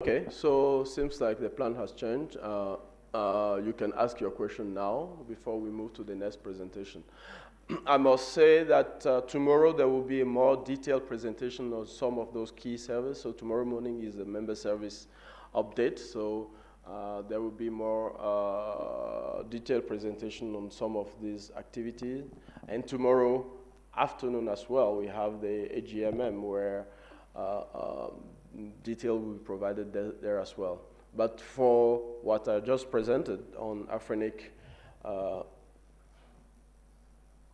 Okay, so seems like the plan has changed. You can ask your question now before we move to the next presentation. I must say that tomorrow there will be a more detailed presentation on some of those key services. So tomorrow morning is a member service update. So there will be more detailed presentation on some of these activities. And tomorrow afternoon as well, we have the AGMM where detail will be provided there as well. But for what I just presented on Afrinic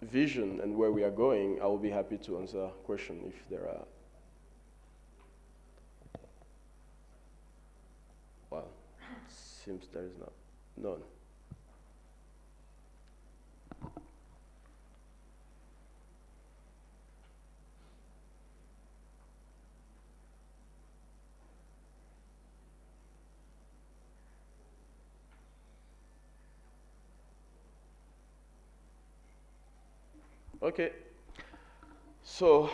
vision and where we are going, I will be happy to answer questions if there are. Well, seems there is none. Okay, so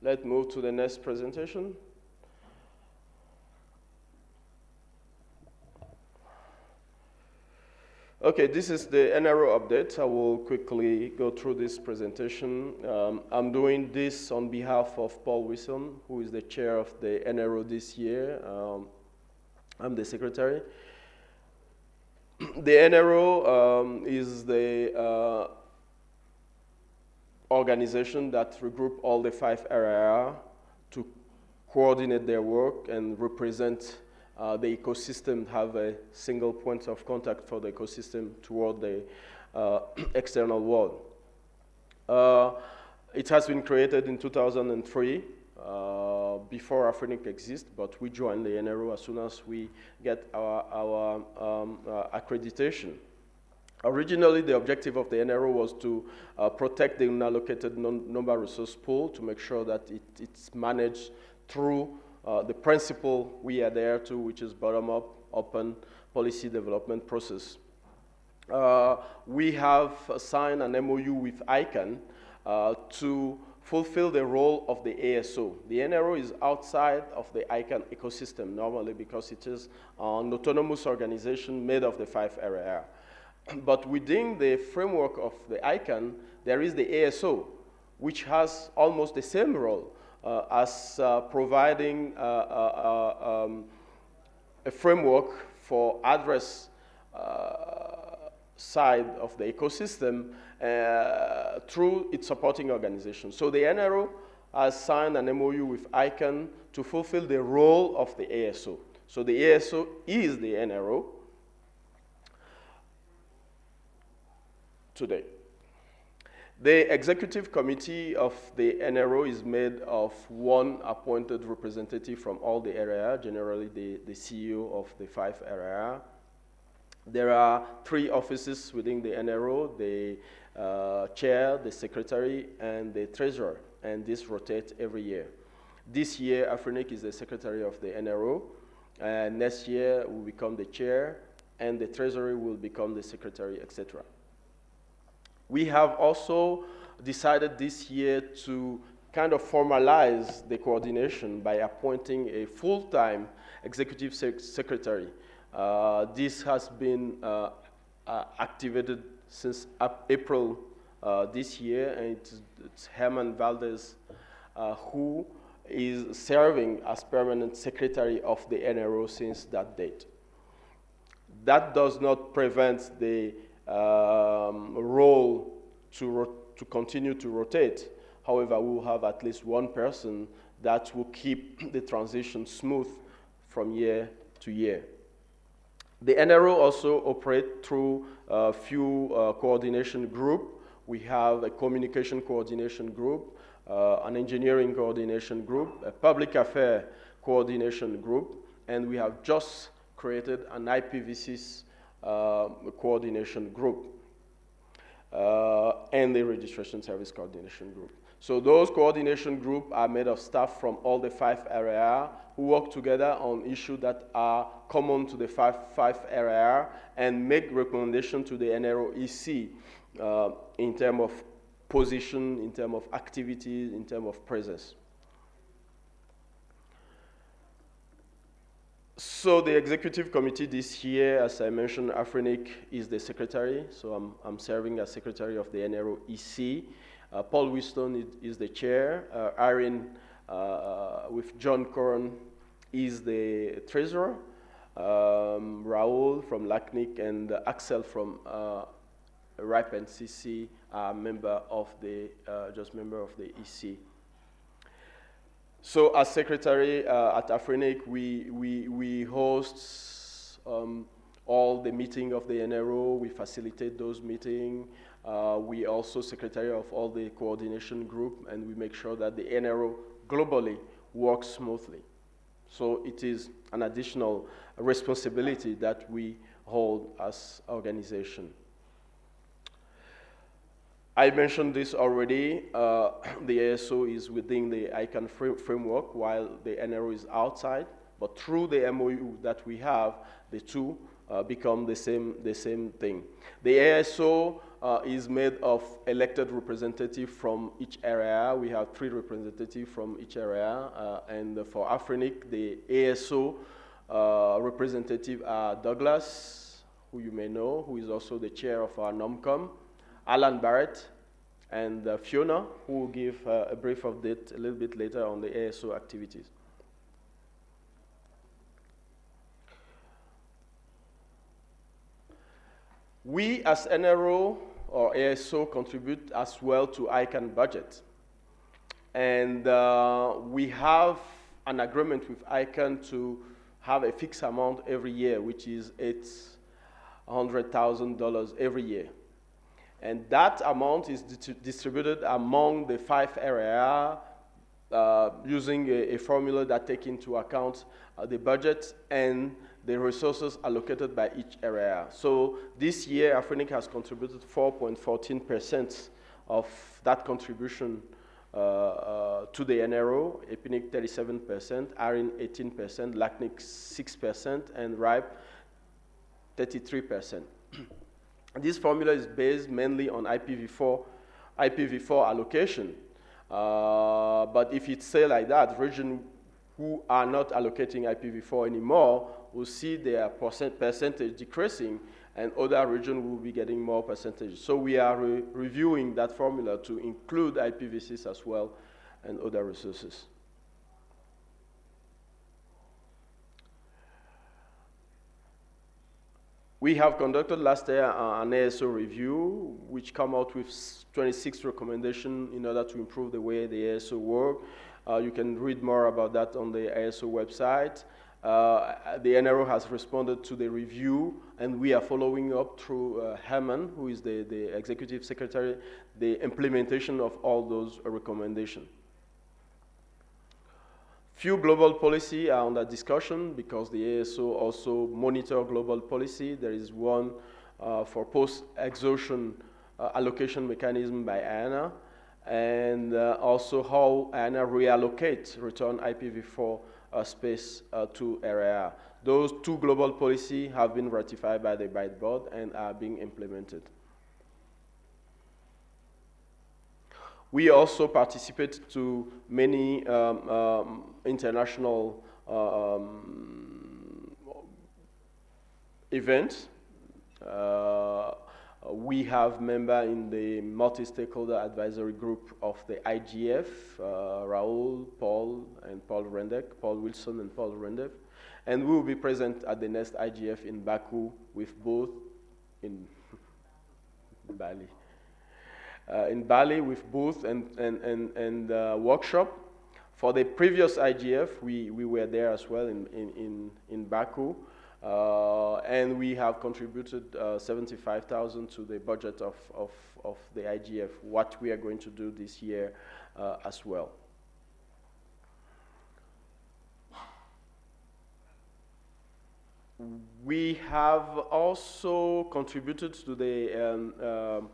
let's move to the next presentation. Okay, this is the NRO update. I will quickly go through this presentation. I'm doing this on behalf of Paul Wilson, who is the chair of the NRO this year. I'm the secretary. The NRO is the organization that regroup all the 5 RIR to coordinate their work and represent the ecosystem, have a single point of contact for the ecosystem toward the external world. It has been created in 2003, before Afrinic exists, but we joined the NRO as soon as we get our accreditation. Originally, the objective of the NRO was to protect the unallocated number resource pool to make sure that it's managed through the principle we adhere to, which is bottom-up, open policy development process. We have signed an MOU with ICANN to fulfill the role of the ASO. The NRO is outside of the ICANN ecosystem normally because it is an autonomous organization made of the 5 RIR. But within the framework of the ICANN, there is the ASO, which has almost the same role as providing a framework for address side of the ecosystem through its supporting organization. So the NRO has signed an MOU with ICANN to fulfill the role of the ASO. So the ASO is the NRO today. The executive committee of the NRO is made of one appointed representative from all the RIR, generally the CEO of the 5 RIR. There are 3 offices within the NRO, the chair, the secretary, and the treasurer, and this rotates every year. This year, Afrinic is the secretary of the NRO, and next year will become the chair, and the treasury will become the secretary, etc. We have also decided this year to kind of formalize the coordination by appointing a full-time executive secretary. This has been activated since April this year, and it's Herman Valdez who is serving as permanent secretary of the NRO since that date. That does not prevent the role to continue to rotate. However, we will have at least one person that will keep the transition smooth from year to year. The NRO also operates through a few coordination groups. We have a communication coordination group, an engineering coordination group, a public affairs coordination group, and we have just created an IPv6 coordination group and the registration service coordination group. So those coordination groups are made of staff from all the 5 RIR who work together on issues that are common to the 5 RIR and make recommendations to the NRO EC in terms of position, in terms of activities, in terms of presence. So the executive committee this year, as I mentioned, Afrinic is the secretary. So I'm serving as secretary of the NRO EC. Paul Winston is the chair. Irene with John Coron is the treasurer. Raoul from LACNIC and Axel from RIPE and CC are member of the EC. So as secretary at Afrinic, we host all the meeting of the NRO. We facilitate those meetings. We also secretary of all the coordination group, and we make sure that the NRO globally works smoothly. So it is an additional responsibility that we hold as organization. I mentioned this already. The ASO is within the ICANN framework while the NRO is outside, but through the MOU that we have, the two become the same thing. The ASO is made of elected representatives from each area. We have 3 representatives from each area, and for Afrinic, the ASO representative are Douglas, who you may know, who is also the chair of our NOMCOM, Alan Barrett, and Fiona, who will give a brief update a little bit later on the ASO activities. We as NRO or ASO contribute as well to ICANN budget. And we have an agreement with ICANN to have a fixed amount every year, which is $800,000 every year. And that amount is distributed among the 5 areas using a formula that takes into account the budget and the resources allocated by each area. So this year, Afrinic has contributed 4.14% of that contribution to the NRO, EPINIC 37%, ARIN 18%, LACNIC 6%, and RIPE 33%. This formula is based mainly on IPv4 allocation. But if it's say like that, regions who are not allocating IPv4 anymore will see their percentage decreasing, and other regions will be getting more percentage. So we are reviewing that formula to include IPv6 as well and other resources. We have conducted last year an ASO review, which came out with 26 recommendations in order to improve the way the ASO works. You can read more about that on the ASO website. The NRO has responded to the review, and we are following up through Herman, who is the executive secretary, the implementation of all those recommendations. Few global policy are under discussion because the ASO also monitor global policy. There is one for post-exhaustion allocation mechanism by IANA, and also how IANA reallocate return IPv4 space to area. Those 2 global policies have been ratified by the Byte Board and are being implemented. We also participate to many international events. We have member in the multi-stakeholder advisory group of the IGF, Raoul, Paul, and Paul Wilson and Paul Rendef. And we will be present at the next IGF in Baku with both in Bali. In Bali with booth and workshop. For the previous IGF, we were there as well in Baku, and we have contributed 75,000 to the budget of the IGF, what we are going to do this year as well. We have also contributed to the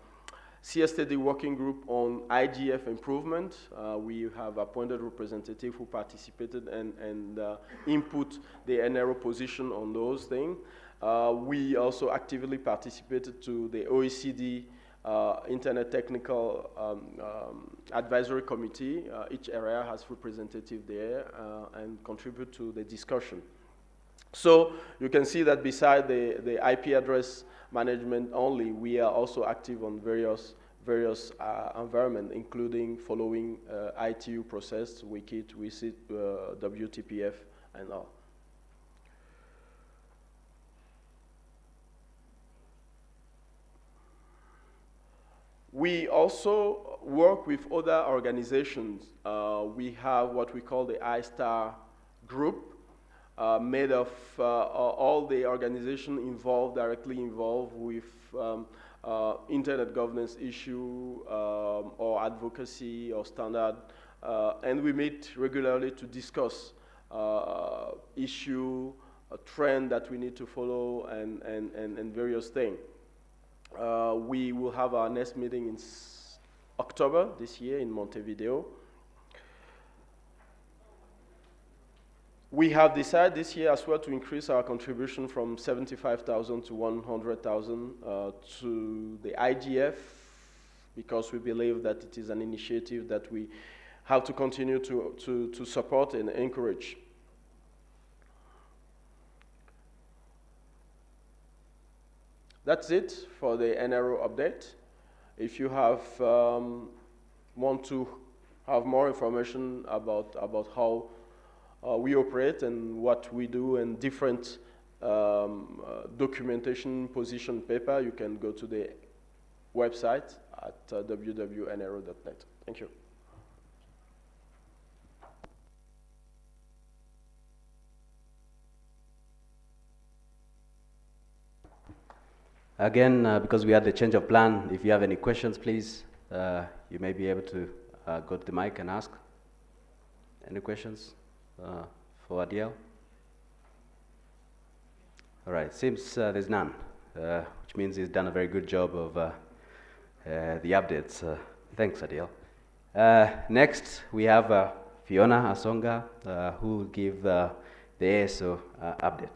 CSTD working group on IGF improvement. We have appointed representatives who participated and input the NRO position on those things. We also actively participated to the OECD Internet Technical Advisory Committee. Each area has representative there and contribute to the discussion. So you can see that beside the IP address management only, we are also active on various environment, including following ITU process, WCIT, WTPF, and all. We also work with other organizations. We have what we call the iStar group, made of all the organizations directly involved with internet governance issue or advocacy or standard. And we meet regularly to discuss issue, a trend that we need to follow, and various things. We will have our next meeting in October this year in Montevideo. We have decided this year as well to increase our contribution from 75,000 to 100,000 to the IGF, because we believe that it is an initiative that we have to continue to support and encourage. That's it for the NRO update. If you want to have more information about how we operate and what we do and different documentation position paper, you can go to the website at www.nro.net. Thank you. Again, because we had the change of plan, if you have any questions, please, you may be able to go to the mic and ask. Any questions for Adiel? All right, seems there's none, which means he's done a very good job of the updates. Thanks, Adiel. Next, we have Fiona Asonga, who will give the ASO update.